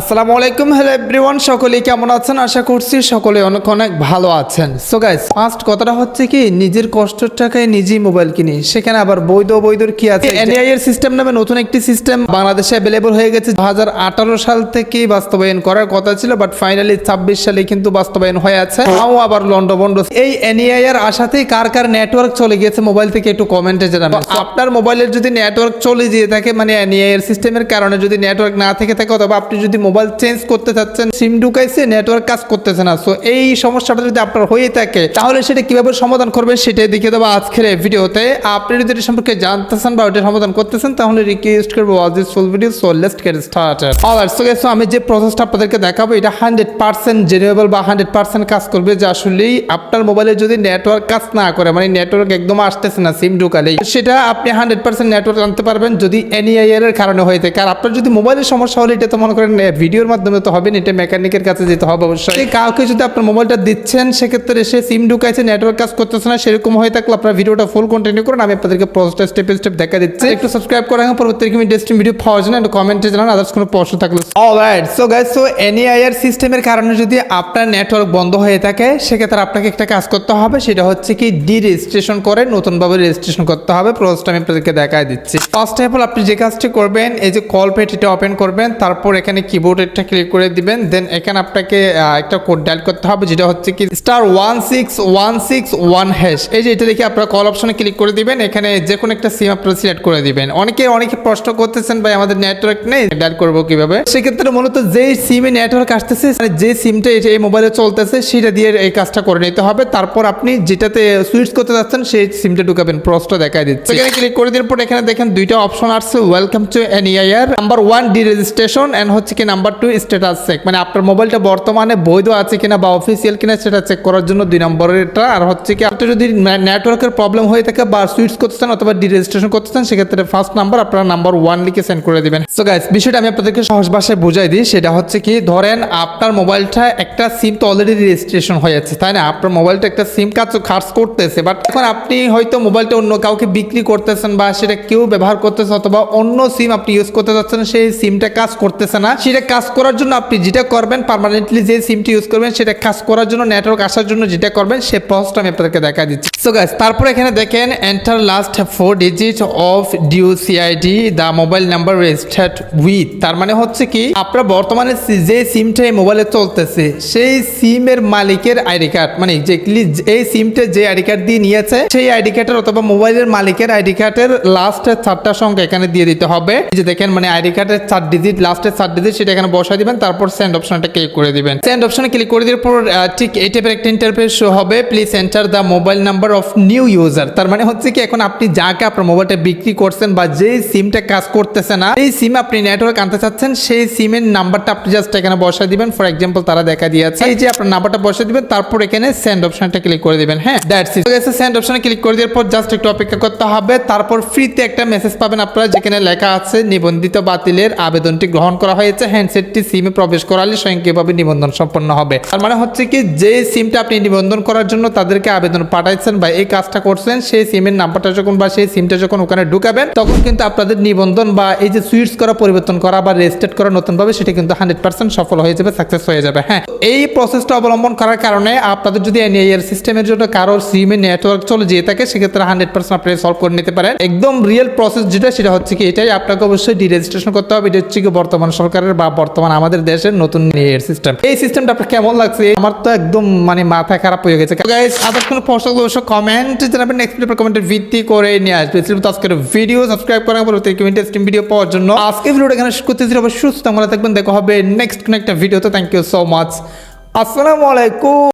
আসসালামু আলাইকুম, hello everyone, সকলেই কেমন আছেন? আশা করছি সকলে অনেক অনেক ভালো আছেন। সো গাইস, ফার্স্ট কথাটা হচ্ছে কি, নিজের কষ্টের টাকায় নিজেই মোবাইল কিনি, সেখানে আবার বৈধর কি আছে? এনআই এর সিস্টেম নামে নতুন একটি সিস্টেম বাংলাদেশে অ্যাভেলেবল হয়ে গেছে। 2018 সাল থেকে বাস্তবায়ন করার কথা ছিল, বাট ফাইনালি 26 সালে কিন্তু বাস্তবায়ন হয়ে আছে। তাও আবার লন্ডভন্ড। এই এনআই এর আশাতেই কার কার নেটওয়ার্ক চলে গিয়েছে মোবাইল থেকে একটু কমেন্টে জানাবেন। আপনার মোবাইলের যদি নেটওয়ার্ক চলে যেয়ে থাকে, মানে এনআই এর সিস্টেমের কারণে যদি নেটওয়ার্ক না থেকে থাকে, অথবা আপনি যদি মোবাইল চেঞ্জ করতে চাচ্ছেন, সিম ঢুকাইছে, নেটওয়ার্ক কাজ করতেছে না, সো এই সমস্যাটা যদি আপনার হয়ে থাকে, তাহলে সেটা কিভাবে সমাধান করবেন সেটাই দেখিয়ে দেবো আজকের এই ভিডিওতে। আপনি যদি এটা সম্পর্কে জানতেছেন বা ওটা সমাধান করতেছেন, তাহলে রিকোয়েস্ট করবো watch this full video. So let's get started. Alright, so guys, আমি যে প্রসেসটা আপনাদেরকে দেখাবো, এটা 100% জেনুয়েবল বা 100% কাজ করবে। যে আসলেই আপনার মোবাইলে যদি নেটওয়ার্ক কাজ না করে, মানে নেটওয়ার্ক একদম আসতেছে না সিম ঢুকালেই, সেটা আপনি 100% নেটওয়ার্ক আনতে পারবেন যদি এনআই এর কারণে হয়ে থাকে। আর আপনার যদি মোবাইলের সমস্যা হলে, এটা তো মনে করেন ভিডিওর মাধ্যমে তো হবে না, এটা মেকানিকের কাছে যেতে হবে অবশ্যই। কাউকে যদি আপনার মোবাইলটা দিচ্ছেন, সেক্ষেত্রে সে সিম ঢুকাইছে, নেটওয়ার্ক কাজ করতেছে না, সেরকম হয়ে থাকলে আপনার ভিডিওটা ফুল কন্টিনিউ করুন। আমি আপনাদেরকে প্রসেসটা স্টেপ বাই স্টেপ দেখা দিচ্ছি। একটু সাবস্ক্রাইব করে রাখুন, পরবর্তী ইন্টারেস্টিং ভিডিও পাওয়ার জন্য একটু কমেন্টে জানান, আদার্স কোনো প্রশ্ন থাকলে। Alright, so guys, so NI এর সিস্টেমের কারণে যদি আপনার নেটওয়ার্ক বন্ধ হয়ে থাকে, সেক্ষেত্রে আপনাকে একটা কাজ করতে হবে, সেটা হচ্ছে কি ডি রেজিস্ট্রেশন করে নতুনভাবে রেজিস্ট্রেশন করতে হবে। প্রসেসটা আমি আপনাদেরকে দেখাই দিচ্ছি। ফার্স্ট অফ অল আপনি যে কাজটি করবেন, এই যে কল পেট এটা ওপেন করবেন, তারপর এখানে কিবোর্ড একটা ক্লিক করে দিবেন। দেন এখানে আপনাকে একটা কোড ডায়াল করতে হবে, যেটা হচ্ছে কি *16161#। এই যে এটা দেখে আপনারা কল অপশনে ক্লিক করে দিবেন। এখানে যে কোনো একটা সিম আপনারা সিলেক্ট করে দিবেন। অনেকে প্রশ্ন করতেছেন, ভাই আমাদের নেটওয়ার্ক নেই, ডায়াল করবো কিভাবে? সেক্ষেত্রে মূলত যেই সিমে নেটওয়ার্ক আসতেছে, মানে যে সিমটা এই মোবাইলে চলতেছে, সেটা দিয়ে এই কাজটা করে নিতে হবে। তারপর আপনি যেটাতে সুইচ করতে যাচ্ছেন, সেই সিমটা ঢুকাবেন। প্রসেসটা দেখাই দিচ্ছে। এখানে ক্লিক করে দেওয়ার পর এখানে দেখেন দুইটা অপশন আসছে, ওয়েলকাম টু এনআই এর। নাম্বার 1 ডি রেজিস্ট্রেশন এন্ড হচ্ছে কি নাম্বার 2 স্ট্যাটাস চেক, মানে আপনার মোবাইলটা বর্তমানে বৈধ আছে কিনা বা অফিসিয়াল কিনা সেটা চেক করার জন্য 2 নম্বরের এটা। আর হচ্ছে কি আপনি যদি নেটওয়ার্কের প্রবলেম হয়ে থাকে বা সুইচ করতেছেন অথবা ডি রেজিস্ট্রেশন করতেছেন, সেক্ষেত্রে ফার্স্ট নাম্বার আপনারা নাম্বার 1 লিখে সেন্ড করে দিবেন। সো গাইস, বিষয়টা আমি আপনাদেরকে সহজ ভাষায় বুঝাই দিই। সেটা হচ্ছে কি, ধরেন আপনার মোবাইলটা একটা সিম তো অলরেডি রেজিস্ট্রেশন হয়ে যাচ্ছে, তাই না? আপনার মোবাইলটা একটা সিম কাজ করতেছে, বাট এখন আপনি হয়তো মোবাইলটা অন্য কাউকে বিক্রি করতেছেন বা সেটা কেউ ব্যবহার করতেছে, অথবা অন্য সিম আপনি ইউজ করতে যাচ্ছেন, সেই সিমটা কাজ করতেছে না। সেটা কাজ করার জন্য আপনি যেটা করবেন, পার্মানেন্টলি যে সিমটি ইউজ করবেন, সেটা কাজ করার জন্য, নেটওয়ার্ক আসার জন্য যেটা করবেন, সেই প্রসেসটা আমি আপনাদেরকে দেখা দিচ্ছি। সো গাইস, তারপর এখানে দেখেন enter last 4 digit of due CID the mobile number registered with. তার মানে হচ্ছে কি, আপনার বর্তমানে যে সিমটা এই মোবাইলে চলতেছে, সেই সিমের মালিকের আইডি কার্ড, মানে এই সিমটা যে আইডি কার্ড দিয়ে নিয়েছে, সেই আইডি কার্ডের অথবা মোবাইলের মালিকের আইডি কার্ডের লাস্টের 4টা সংখ্যা এখানে দিয়ে দিতে হবে। যে দেখেন, মানে আইডি কার্ডের 4 ডিজিট, লাস্টের 4 ডিজিট, সেটা এখানে বসাই দিবেন। তারপর সেন্ড অপশনটা ক্লিক করে দিবেন। সেন্ড অপশনে ক্লিক করে দেওয়ার পর ঠিক এই টাইপের একটা ইন্টারফেস শো হবে, please enter the mobile number of new user. তার মানে হচ্ছে কি, এখন আপনি যাকে আপনার মোবাইলটা বিক্রি করছেন বা যে সিমটা কাজ করতেছে না, এই সিম আপনি নেটওয়ার্ক আনতে চাচ্ছেন, সেই সিমের নাম্বারটা আপনি জাস্ট এখানে বসাই দিবেন। ফর এক্সাম্পল তারা দেখা দিয়েছে, এই যে আপনার নাম্বারটা বসাই দিবেন, তারপর এখানে সেন্ড অপশনটা ক্লিক করে দিবেন। হ্যাঁ, দ্যাটস ইট। সেন্ড অপশনে ক্লিক করে দেওয়ার পর জাস্ট একটু অপেক্ষা করতে হবে। তারপর ফ্রিতে একটা মেসেজ পাবেন আপনারা, যেখানে লেখা আছে নিবন্ধিত বাতিলের আবেদনটি গ্রহণ করা হয়েছে, হ্যান্ডসেটটি সিমে প্রবেশ করালে স্বয়ংক্রিয়ভাবে নিবন্ধন সম্পন্ন হবে। তার মানে হচ্ছে কি, যে সিমটা আপনি নিবন্ধন করার জন্য তাদেরকে আবেদন পাঠাইছেন বা এই কাজটা করছেন, সেই সিমের নাম্বারটা যখন বা সেই সিমটা যখন ওখানে ঢুকাবেন, তখন কিন্তু আপনাদের নিবন্ধন বা এই যে সুইচ করা, পরিবর্তন করা বা রেজিস্টার্ড করা নতুনভাবে, সেটা কিন্তু 100% সফল হয়ে যাবে, সাকসেস হয়ে যাবে। হ্যাঁ, এই প্রসেসটা অবলম্বন করার কারণে আপনাদের যদি এনআই এর সিস্টেমের জন্য কারোর সিমে নেটওয়ার্ক চলে যেয়ে থাকে, সেক্ষেত্রে 100% আপনি সলভ করে নিতে পারেন। একদম রিয়েল প্রসেস যেটা, সেটা হচ্ছে কি এটাই, আপনাকে অবশ্যই ডি রেজিস্ট্রেশন করতে হবে। এটা হচ্ছে কি বর্তমান সরকারের বা বর্তমান আমাদের দেশের নতুন এর সিস্টেম। এই সিস্টেমটা আপনার কেমন লাগছে? আমার তো একদম মানে মাথা খারাপ হয়ে গেছে। গাইস, আদার্স কোনো প্রশ্ন অবশ্যই কমেন্ট জানাবেন, নেক্সট ভিডিও কমেন্টের ভিত্তি করে নিয়ে আসবে। আজকের ভিডিও সাবস্ক্রাইব করার পর ইন্টারেস্টিং ভিডিও পাওয়ার জন্য আজকে ভিডিওটা এখানে শেষ করতেছি। সুস্থ থাকবেন, দেখা হবে নেক্সট কোনো একটা ভিডিওতে। Thank you so much. আসসালামু আলাইকুম।